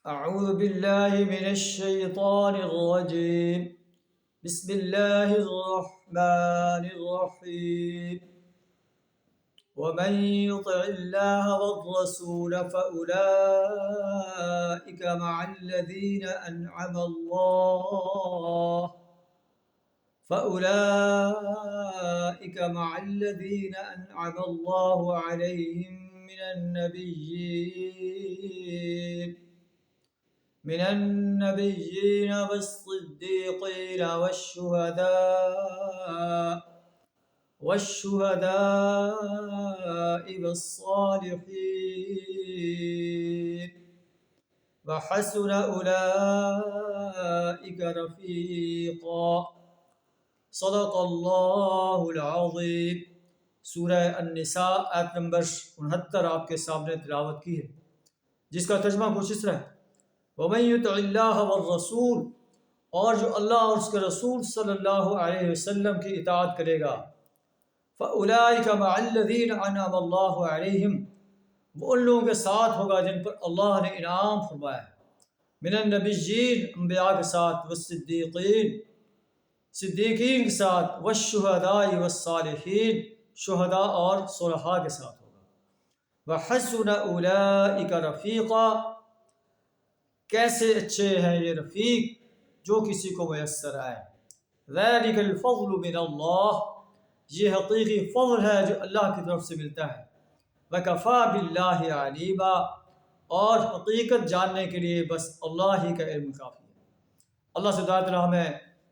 أعوذ بالله من الشيطان الرجيم. بسم الله الرحمن الرحيم. ومن يطع الله والرسول فأولئك مع الذين أنعم الله عليهم من النبيين والصديقين والشهداء والصالحين وحسن أولئك رفيقا. صدق اللہ العظیم. سورہ النساء آیت نمبر 69 آپ کے سامنے تلاوت کی ہے، جس کا ترجمہ کچھ اس طرح ہے: وَمَن يُطِعِ اللَّهَ وَالرَّسُولَ، اور جو اللہ اور اس کے رسول صلی اللہ علیہ وسلم کی اطاعت کرے گا، فَأُولَئِكَ مَعَ الَّذِينَ أَنْعَمَ اللَّهُ عَلَيْهِمْ، وہ ان لوگوں کے ساتھ ہوگا جن پر اللہ نے انعام فرمایا ہے، من النبیین، انبیاء کے ساتھ، والصدیقین، صدیقین کے ساتھ، والشہداء والصالحین، شہداء اور صلحاء کے ساتھ ہوگا. وحسن اولئک رفیقا، کیسے اچھے ہیں یہ رفیق جو کسی کو میسر آئے. ذلک الفضل من اللہ، یہ حقیقی فضل ہے جو اللہ کی طرف سے ملتا ہے. وکفی باللہ علیما، اور حقیقت جاننے کے لیے بس اللہ ہی کا علم کافی ہے. اللہ سے دعا تعالیٰ ہمیں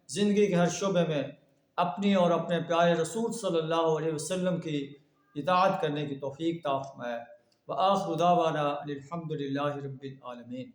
زندگی کے ہر شعبے میں اپنی اور اپنے پیارے رسول صلی اللہ علیہ وسلم کی اطاعت کرنے کی توفیق عطا فرمائے. وآخر دعوانا الحمد للہ رب العالمین.